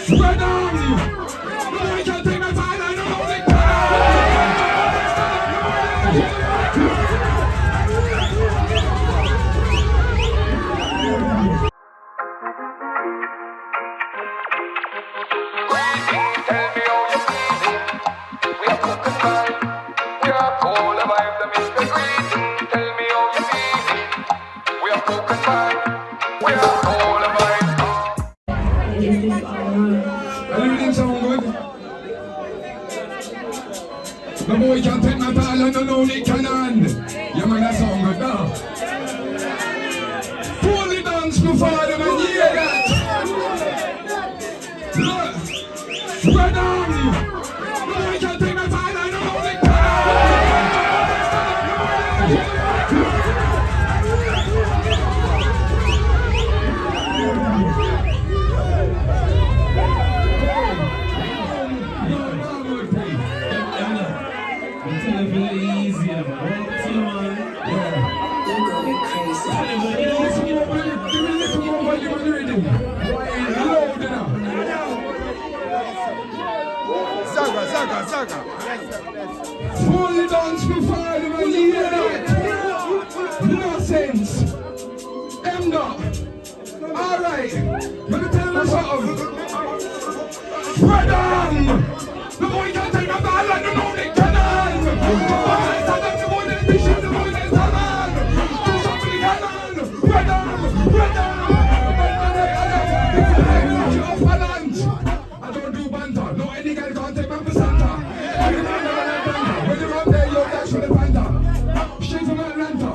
Radaam! No, I can't take my time, I don't know the the boy can't take my ball and no only cannon. Yeah man, that sound good now. Fully dance before them and hear that. Look, Radaam. The boy can't take my ball and no only Zaga. Fully dance before them and hear that. No sense. Alright, let me tell you something. Radaam! The boy can't take my ball and you know they cannon. The boy they fishing, the boy they salmon. Do something cannon. Radaam! I don't do banter. No, any guy can't take my placenta. When you're up there, you're dash for the panda. Straight from Atlanta.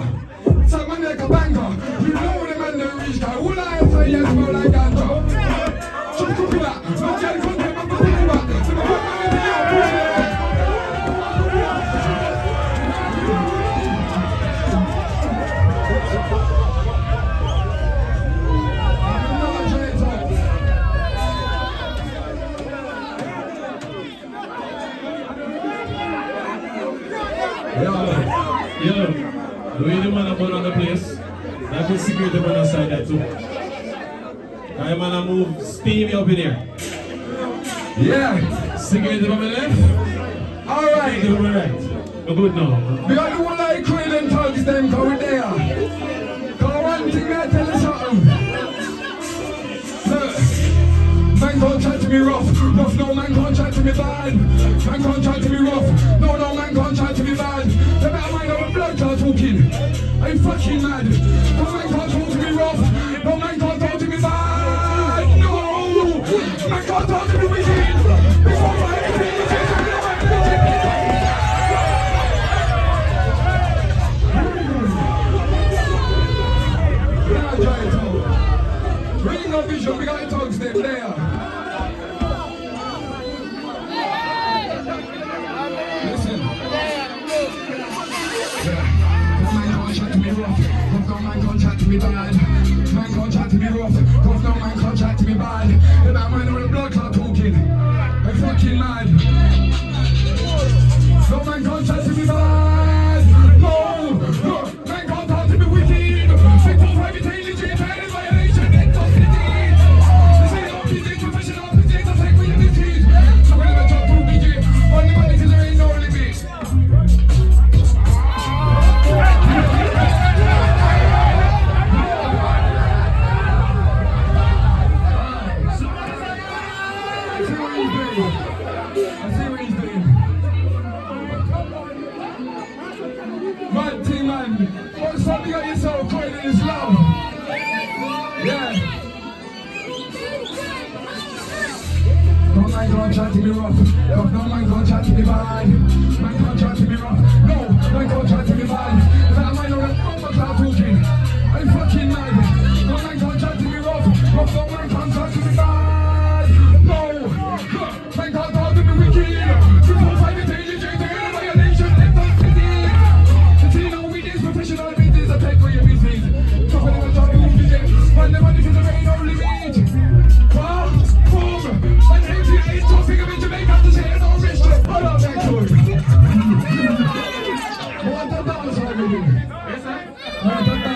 Suck my neck a banger. You know the man the rich guy. All I say yes, smell like ganja. So copy that. No guy can't take my placenta. So the fuck man in the air, push it. Yo, the way the man up on the place, that could security man outside that too. I man move steamy up in here. Yeah. Security from the left. Alright. To the right. We're good now. We got the one like Queen and Tugs them going there. Go one thing I tell you something. Look, man can't try to be rough. No man can't try to be bad. Man can't try to be rough. No man can't try to be bad. The better mind of a blood clot talking. I'm fucking mad. No man can't talk to me rough. No man can't talk to me bad. No man can't talk to me wicked. Before I anything you say to me, Ringo vision, we got the Tugs them there. Listen. No man can't chat to me rough. No man can't chat to me bad. Man can't chat to me rough. No man can't chat to me bad. The man on the blood clot talking. I'm fucking mad. No man can't chat to me bad. No man can't talk to me wicked. Victim private agent, violation, intoxicity. This ain't no business, professional business, I take with your business. So when I talk to BJ, only money cause there ain't no limit. I see what he's doing. Mad thing, man. What's something got yourself caught in this love? Yeah. No man can't chat to me rough. No man can't chat to me bad. Man can't chat to me rough. No man can't chat to me bad. That man on the number cloud talking. I'm fucking mad. No man can't chat to me rough. No man can't chat to me bad. No man can't talk to me wicked. Before fighting daily, there ain't a violation. Intoxicity. The team know we is professional business. I take for your business. So when I talk to you, man, the money cause there ain't no limit. Boom. And 88 topic of Jamaica to say no restaurant. Hold up, next one. What a dance I'm doing. What a dance.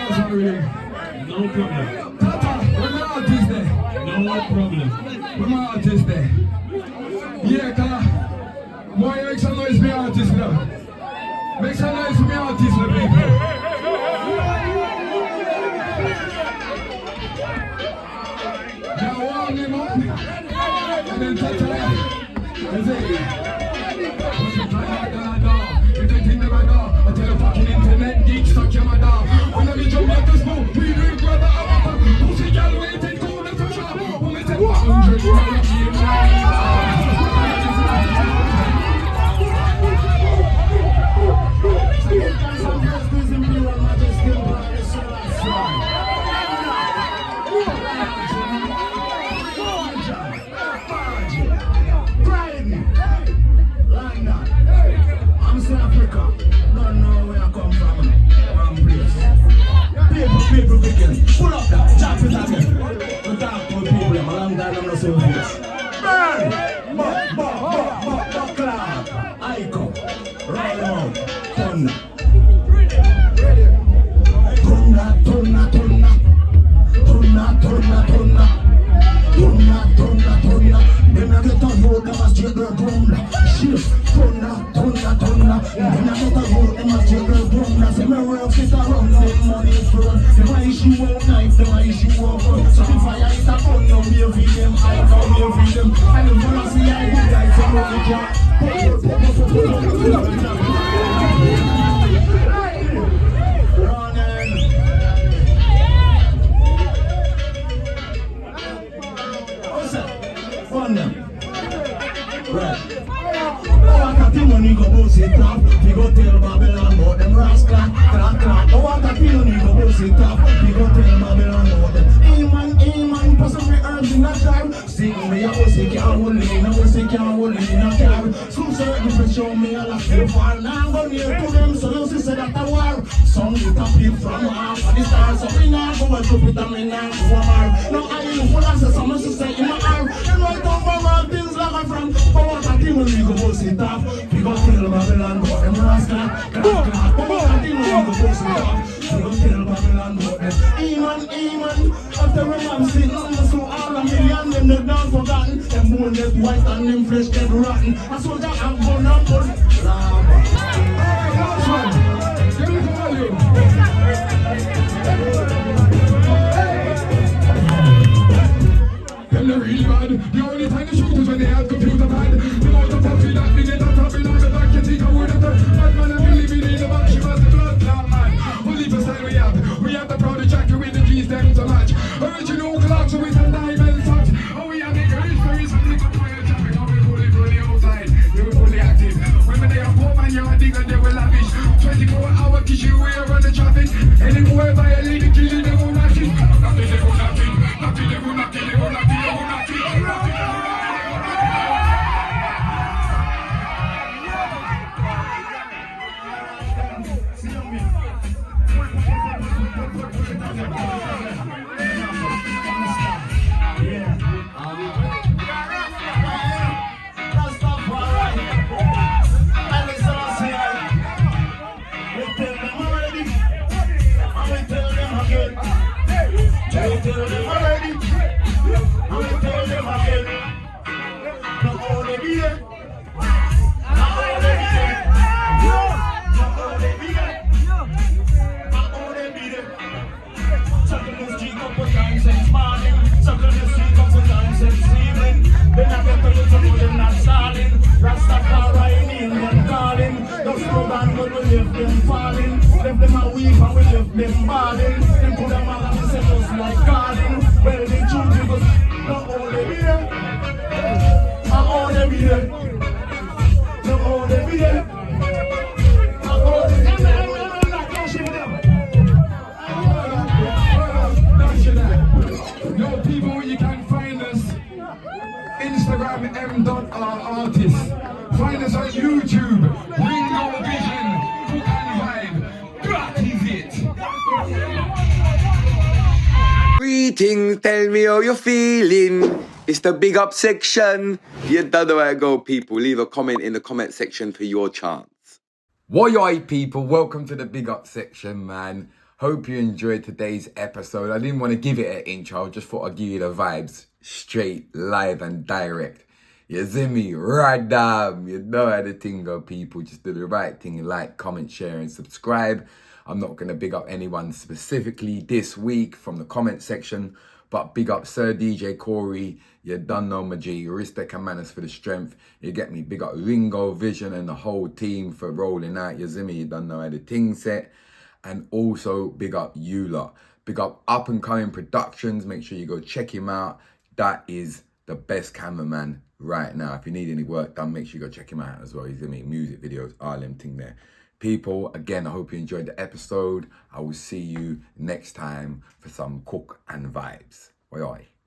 artist there. Yeah, car. Why you make some noise for me artist now? Make some noise for me artist, the people. Now warm them up. And then TATA. Is it? If they think they're bad, I tell the fucking internet geeks, suck your mother. When I be jumping at the smoke, we do brother. Pussy girl waiting cool and for sure. When we take 100 people begin. Pull up that, chop it again. The dark old people, I'm a long time, I'm not so fierce. Burn! Cloud, Iko, Radaam, Thunder. Thunder. Then I get a road, them a straight girl thunder. Shift, thunder. Then I get a road, them a straight girl thunder. Say me work it around, say money is front. Say my issue out knife, say my issue out gun. So if I hit a gun, now me feed them, I now me feed them. And if you see I good guys, say no you can't. Right. Oh, I can't tell you go boss it up. We go tell Babylon about them rascal. Clap. Oh, I can't tell you go boss it up. We go tell Babylon about them. Amen, person me herbs in a jar. Sing me a pussy can't hold in a pussy can't hold in a car. Some certain for show me a lot of fall. Now I'm going near to them, so you see say that a war. Some get a peep from half of the stars. So we now go and put it on me now to a mar. Now I ain't full of some say in my arm. And right over all things like a friend. But what I think when we go boss it up. We go tell Babylon about them rascal. Clap. But what I think when we go boss it up. We go tell Babylon about them. Amen. After a man sitting on the so all a million them they done forgotten. Them bone get white and them flesh get rotten. A soldier have gun and gun. Alright, last one. Give me the volume. Them they're really bad. The only time they shoot is when they have computer pad. The amount of puppy that they get on top in on the back. You think a word at her. Bad man and Billy in the back. She was the blood clot man. Only for style we have. We have the proud jacket with the G's them to match. Original clocks with a diamond touch. Oh, we have the histories and the good fire traffic. How we fully outside. They were fully active. When they are poor man, you're a digger, they were lavish. 24-hour tissue, we are on the traffic. Anywhere by a lady, killing them all not it. Nothing they will not it. Nothing they will not it. They will not it. They will not it. Left them a weep and we left them balling. Them put them all and set us like garden. Well, they choose because not all they be there. Not all they be there. Not all they be there. Not all they be there. No people, you can find us. Instagram m.r_artist. Find us on YouTube. RINGO Vision. Greetings, tell me how you're feeling. It's the big up section. You don't know where to go, people. Leave a comment in the comment section for your chance. What yo, people? Welcome to the big up section, man. Hope you enjoyed today's episode. I didn't want to give it an intro. I just thought I'd give you the vibes. straight, live and direct. You see me? Radaam. You know how the thing go, people. Just do the right thing. Like, comment, share and subscribe. I'm not going to big up anyone specifically this week from the comment section, but big up Sir DJ Corey. You done know my G. Respect and manners for the strength. You get me? Big up Ringo, Vision and the whole team for rolling out. You see me? You done know how the thing set. And also big up you lot. Big up and coming productions. Make sure you go check him out. That is the best cameraman right now. If you need any work done, make sure you go check him out as well. He's gonna make music videos, all them thing there. People, again, I hope you enjoyed the episode. I will see you next time for some cook and vibes. Oi oi.